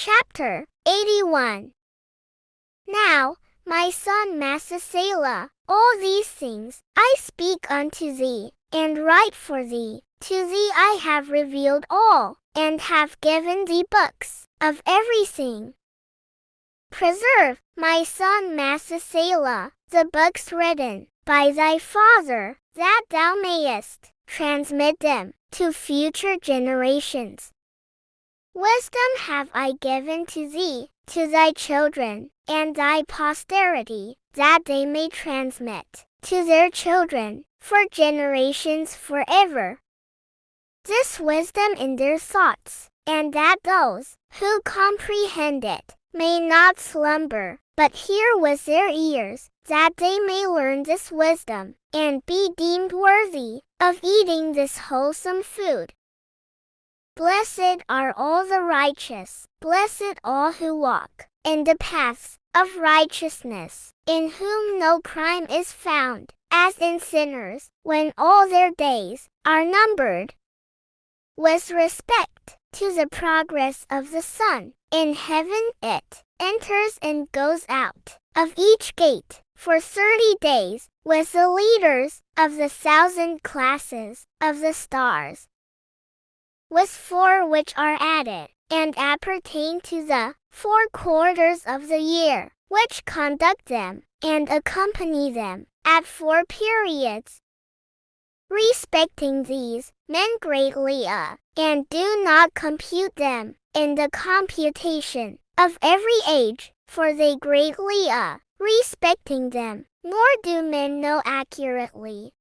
Chapter 81. Now, my son Masasela, all these things I speak unto thee, and write for thee. To thee I have revealed all, and have given thee books of everything. Preserve, my son Masasela, the books written by thy father, that thou mayest transmit them to future generations. Wisdom have I given to thee, to thy children, and thy posterity, that they may transmit to their children, for generations forever, this wisdom in their thoughts, and that those who comprehend it may not slumber, but hear with their ears, that they may learn this wisdom, and be deemed worthy of eating this wholesome food. Blessed are all the righteous, blessed all who walk in the paths of righteousness, in whom no crime is found, as in sinners, when all their days are numbered. With respect to the progress of the sun, in heaven it enters and goes out of each gate for 30 days, with the leaders of the 1,000 classes of the stars, with 4 which are added, and appertain to the 4 quarters of the year, which conduct them, and accompany them, at 4 periods. Respecting these, men greatly and do not compute them, in the computation of every age, for they greatly respecting them, nor do men know accurately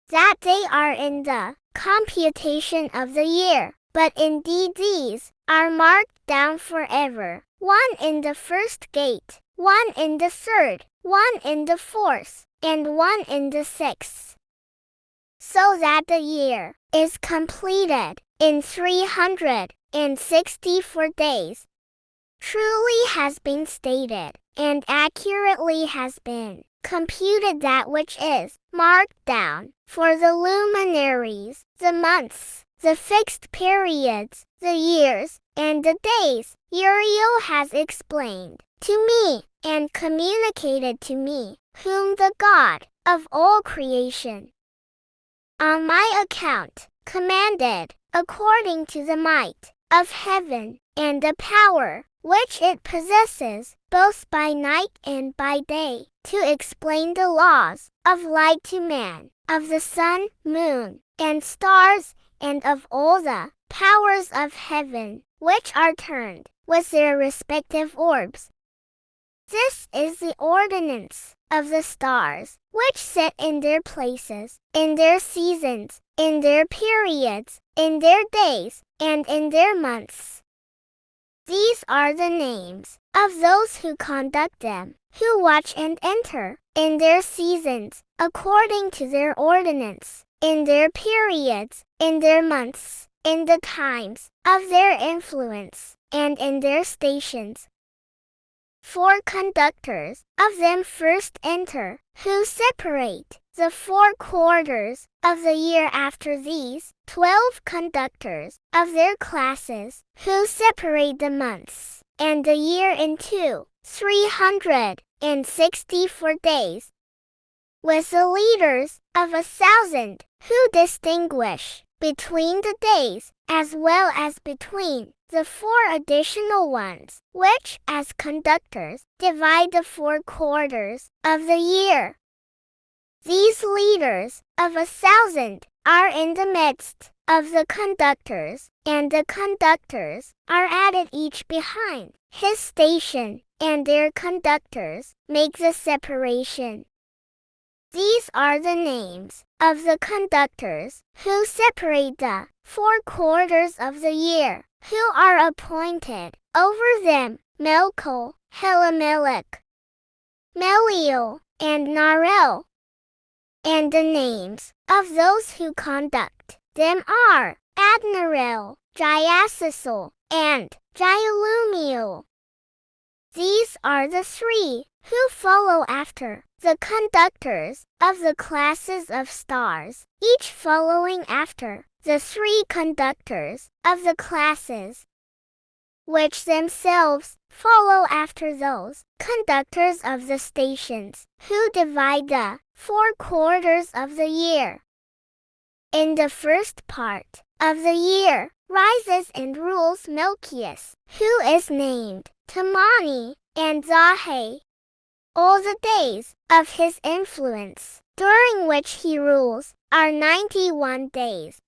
that they are in the computation of the year, but indeed these are marked down forever, 1 in the 1st gate, 1 in the 3rd, 1 in the 4th, and 1 in the 6th, so that the year is completed in 364 days. Truly has been stated, and accurately has been computed that which is marked down for the luminaries, the months, the fixed periods, the years, and the days. Uriel has explained to me, and communicated to me, whom the God of all creation, on my account, commanded, according to the might of heaven, and the power which it possesses, both by night and by day, to explain the laws of light to man, of the sun, moon, and stars, and of all the powers of heaven, which are turned with their respective orbs. This is the ordinance of the stars, which sit in their places, in their seasons, in their periods, in their days, and in their months. These are the names of those who conduct them, who watch and enter, in their seasons, according to their ordinance, in their periods, in their months, in the times of their influence, and in their stations. 4 conductors of them first enter, who separate the 4 quarters of the year. After these, 12 conductors of their classes, who separate the months and the year into 364 days, with the leaders of 1,000, who distinguish between the days, as well as between the 4 additional ones, which, as conductors, divide the 4 quarters of the year. These leaders of 1,000 are in the midst of the conductors, and the conductors are added each behind his station, and their conductors make the separation. These are the names of the conductors, who separate the 4 quarters of the year, who are appointed over them: Melchol, Helamelech, Meliel, and Narel. And the names of those who conduct them are Adnarel, Jaasasel, and Jaalumiel. These are the 3 who follow after the conductors of the classes of stars, each following after the 3 conductors of the classes. which themselves follow after those conductors of the stations, who divide the 4 quarters of the year. In the first part of the year rises and rules Melchias, who is named Tamani and Zahe. All the days of his influence, during which he rules, are 91 days.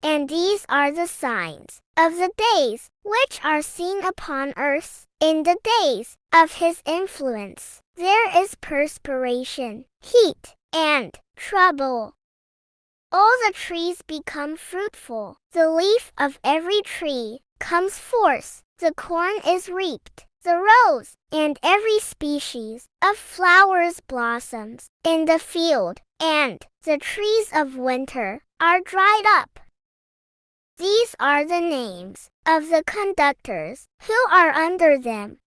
And these are the signs of the days which are seen upon earth. In the days of his influence, there is perspiration, heat, and trouble. All the trees become fruitful. The leaf of every tree comes forth. The corn is reaped. The rose and every species of flowers blossoms in the field, and the trees of winter are dried up. These are the names of the conductors who are under them.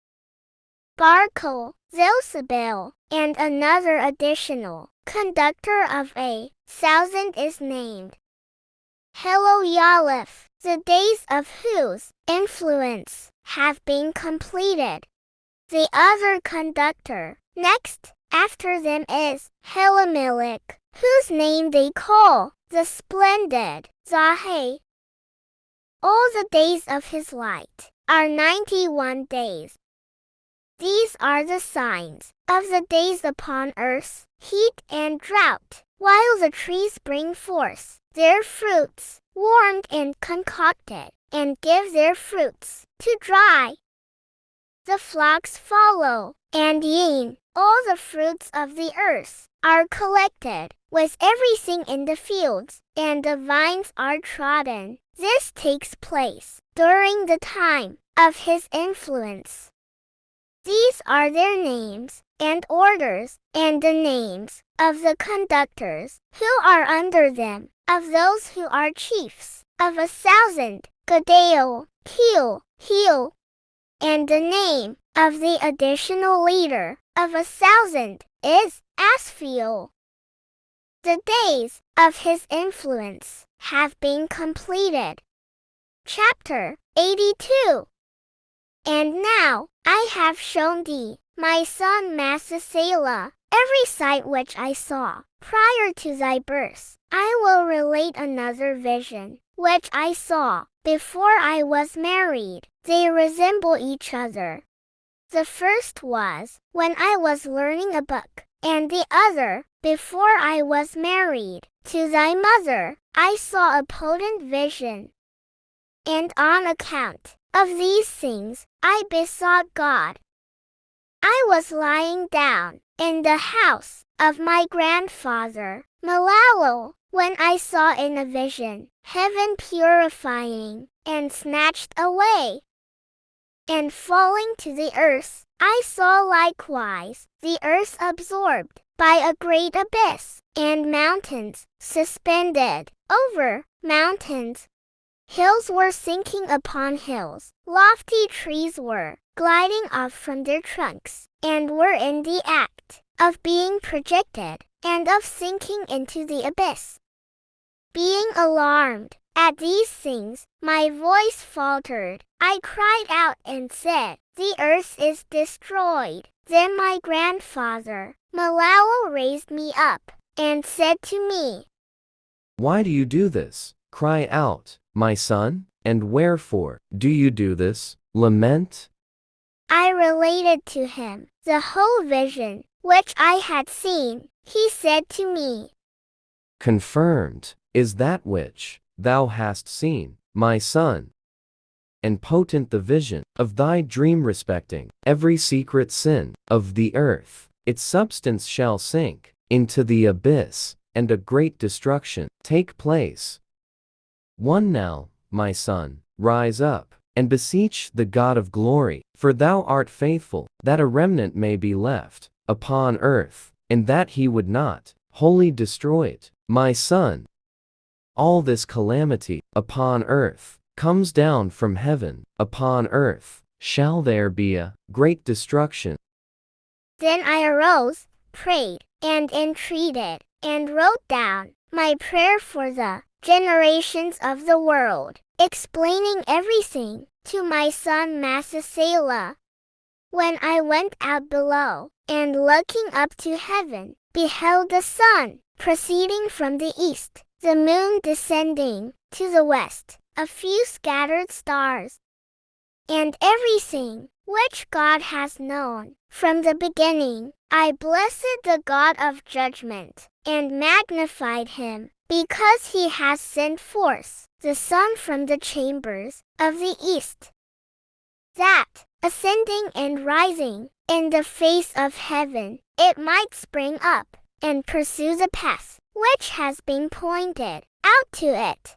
Barkol, Zosabel, and another additional conductor of 1,000 is named Heloyalef, the days of whose influence have been completed. The other conductor next after them is Helamelech, whose name they call the Splendid, Zahe. All the days of his light are 91 days. These are the signs of the days upon earth, heat and drought, while the trees bring forth their fruits, warmed and concocted, and give their fruits to dry. The flocks follow, and all the fruits of the earth are collected, with everything in the fields, and the vines are trodden. This takes place during the time of his influence. These are their names and orders, and the names of the conductors who are under them, of those who are chiefs, of 1,000, Gadeo, Heel, and the name of the additional leader of 1,000 is Asphiel. The days of his influence have been completed. Chapter 82. And now I have shown thee, my son Masasela, every sight which I saw prior to thy birth. I will relate another vision, which I saw before I was married. They resemble each other. The first was when I was learning a book, and the other before I was married to thy mother. I saw a potent vision. And on account of these things, I besought God. I was lying down in the house of my grandfather, Malalo, when I saw in a vision heaven purifying and snatched away. And falling to the earth, I saw likewise the earth absorbed by a great abyss, and mountains suspended over mountains. Hills were sinking upon hills. Lofty trees were gliding off from their trunks, and were in the act of being projected, and of sinking into the abyss. Being alarmed at these things, my voice faltered. I cried out and said, "The earth is destroyed." Then my grandfather, Malalo, raised me up, and said to me, "Why do you do this? Cry out, my son, and wherefore do you do this? Lament?" I related to him the whole vision which I had seen. He said to me, "Confirmed is that which thou hast seen, my son, and potent the vision of thy dream respecting every secret sin of the earth. Its substance shall sink into the abyss, and a great destruction take place. One now, my son, rise up, and beseech the God of glory, for thou art faithful, that a remnant may be left upon earth, and that he would not wholly destroy it. My son, all this calamity upon earth comes down from heaven. Upon earth shall there be a great destruction." Then I arose, prayed, and entreated, and wrote down my prayer for the generations of the world, explaining everything to my son Masasela. When I went out below, and looking up to heaven, beheld the sun proceeding from the east, the moon descending to the west, a few scattered stars, and everything which God has known from the beginning. I blessed the God of judgment, and magnified him, because he has sent forth the sun from the chambers of the east, that, ascending and rising in the face of heaven, it might spring up and pursue the path which has been pointed out to it.